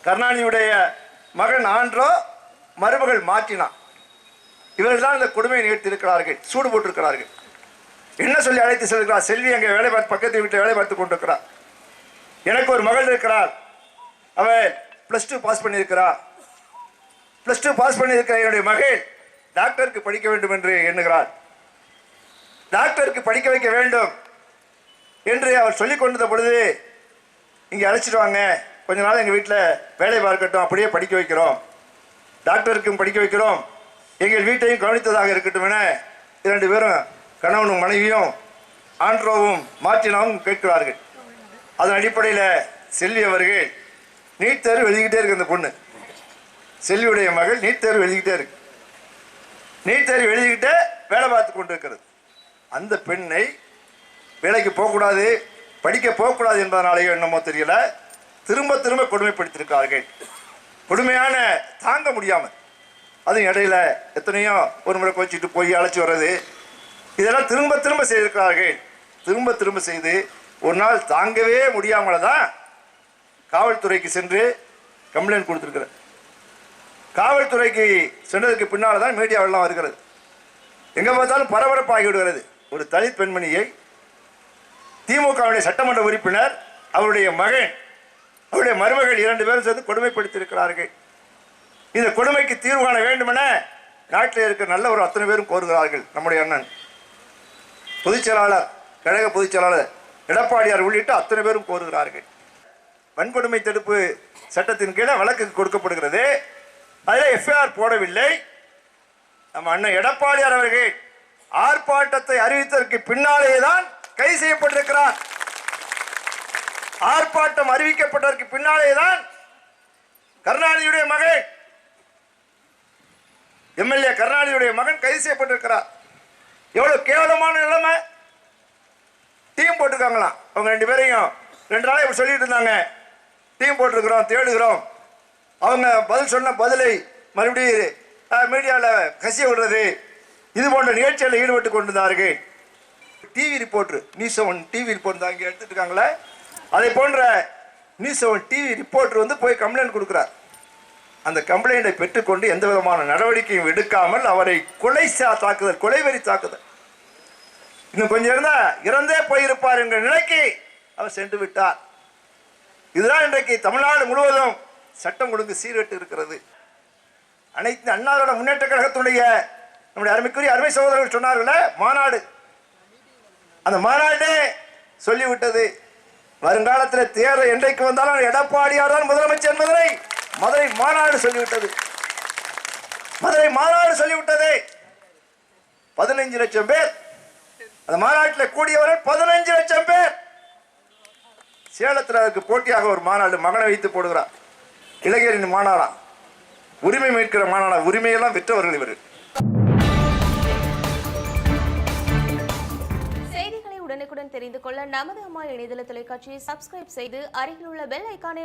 கருணாநிதியுடைய மகன் ஆன்றோ, மருமகள் மாற்றினான். இவர்கள் தான் இந்த கொடுமையை நிகழ்த்தியிருக்கிறார்கள், சூடு போட்டிருக்கிறார்கள். என்ன சொல்லி அழைத்து செல்கிறார்? செல்வி அங்கே வேலை பார்த்து, பக்கத்து வீட்டில் வேலை பார்த்து கொண்டிருக்கிறார். எனக்கு ஒரு மகள் இருக்கிறார், அவள் +2 பாஸ் பண்ணியிருக்கிறார். +2 பாஸ் பண்ணியிருக்கிற என்னுடைய மகள் டாக்டருக்கு படிக்க வேண்டும் என்று எண்ணுகிறார். டாக்டருக்கு படிக்க வைக்க வேண்டும் என்று அவர் சொல்லிக் கொண்டிருந்த பொழுது, இங்கே அழைச்சிட்டு வாங்க, கொஞ்ச நாள் எங்கள் வீட்டில் வேலை பார்க்கட்டும், அப்படியே படிக்க வைக்கிறோம், டாக்டருக்கும் படிக்க வைக்கிறோம், எங்கள் வீட்டையும் கவனித்ததாக இருக்கட்டும் என 2 பேரும், கணவனும் மனைவியும் ஆண்ட்ரோவும் மார்ட்டினாவும் கேட்கிறார்கள். அதன் அடிப்படையில் செல்வி அவர்கள் நீட் தேர்வு எழுதிக்கிட்டே இருக்கு. அந்த பொண்ணு, செல்வியுடைய மகள் நீட் தேர்வு எழுதிக்கிட்டே இருக்கு. நீட் தேர்வு எழுதிக்கிட்டே வேலை பார்த்து கொண்டு இருக்கிறது. அந்த பெண்ணை வேலைக்கு போகக்கூடாது, படிக்க போகக்கூடாது என்பதனாலேயோ என்னமோ தெரியல, திரும்ப திரும்ப கொடுமைப்படுத்தியிருக்கிறார்கள். கொடுமையான தாங்க முடியாமல், அதுவும் இடையில எத்தனையோ ஒரு முறை கோச்சிட்டு போய் அழைச்சி வர்றது, இதெல்லாம் திரும்ப திரும்ப செய்திருக்கிறார்கள். திரும்ப திரும்ப செய்து ஒரு நாள் தாங்கவே முடியாமல் தான் காவல்துறைக்கு சென்று கம்ப்ளைண்ட் கொடுத்துருக்குறேன். காவல்துறைக்கு சென்றதுக்கு பின்னால் தான் மீடியாவெல்லாம் வருகிறது. எங்கே பார்த்தாலும் பரபரப்பாகி விடுகிறது. ஒரு தலித் பெண்மணியை திமுகவுடைய சட்டமன்ற உறுப்பினர், அவருடைய மகன், அவருடைய மருமகள் 2 பேரும் சேர்ந்து கொடுமைப்படுத்தியிருக்கிறார்கள். இந்த கொடுமைக்கு தீர்வு காண வேண்டுமென நாட்டில் இருக்கிற நல்ல ஒரு அத்தனை பேரும் கோருகிறார்கள். நம்முடைய அண்ணன் பொதுச் செயலாளர், கழக பொதுச் செயலாளர் எடப்பாடியார் உள்ளிட்ட அத்தனை பேரும் கோருகிறார்கள். வன்கொடுமை தடுப்பு சட்டத்தின் கீழே வழக்கு கொடுக்கப்படுகிறது. அதில் எஃப்ஐஆர் போடவில்லை. நம்ம அண்ணன் எடப்பாடியார் அவர்கள் ஆர்ப்பாட்டத்தை அறிவித்ததற்கு பின்னாலேயே தான் கைது செய்யப்பட்டிருக்கிறார். ஆர்ப்பாட்டம் அறிவிக்கப்பட்டதற்கு பின்னாலே தான் கருணாநிதியுடைய மகன், எம்எல்ஏ கருணாநிதியுடைய மகன் கைது செய்யப்பட்டிருக்கிறார். எவ்வளவு கேவலமான நிலைமை! டீம் போட்டிருக்காங்களாம். அவங்க 2 பேரையும் 2 நாளை இப்படி சொல்லிட்டு இருந்தாங்க, டீம் போட்டிருக்கிறோம், தேடுகிறோம். அவங்க பதில் சொன்ன பதிலை மறுபடியும் மீடியாவில் கசிய விடுறது, இது போன்ற நிகழ்ச்சிகளில் ஈடுபட்டு கொண்டிருந்தார்கள். TV reporter, news 7 TV report தான் இங்கே எடுத்துட்டு இருக்காங்களே, அதை போன்ற நியூஸ் 7 டிவி ரிப்போர்ட்டர் வந்து போய் கம்ப்ளைண்ட் கொடுக்குறார். அந்த கம்ப்ளைண்டை பெற்றுக்கொண்டு எந்த விதமான நடவடிக்கையும் எடுக்காமல் அவரை தாக்குதல், கொலைவெறி தாக்குதல், இன்னும் கொஞ்சம் இருந்தா இறந்தே போயிருப்பார் என்ற நிலைக்கு அவர் சென்று விட்டார். இதுதான் இன்றைக்கு தமிழ்நாடு முழுவதும் சட்டம் ஒழுங்கு சீர்கட்டு இருக்கிறது. அனைத்து அண்ணாவோட முன்னேற்ற கழகத்துடைய நம்முடைய அருமை சகோதரர்கள் சொன்னார்களே மாநாடு, அந்த மாநாடு சொல்லிவிட்டது, வருங்காலத்தில் தேர்தல் என்றைக்கு வந்தாலும் எடப்பாடியார் தான் முதலமைச்சர் என்பதை மதுரை மாநாடு சொல்லிவிட்டது. மதுரை மாநாடு சொல்லிவிட்டது. 15 லட்சம் பேர் அந்த மாநாட்டில் கூடியவர்கள் 15 லட்சம் பேர். சேலத்தில் அதுக்கு போட்டியாக ஒரு மாநாடு மகனை வைத்து போடுகிறார். இளைஞரின் மாநாடா, உரிமை மீட்கிற மாநாடா, உரிமையெல்லாம் விற்றவர்கள் இவர். செய்திகளை உடனுக்குடன் தெரிந்து கொள்ள நமது அம்மா இணையதள தொலைக்காட்சியை சப்ஸ்கிரைப் செய்து அருகில் உள்ள பெல் ஐகானை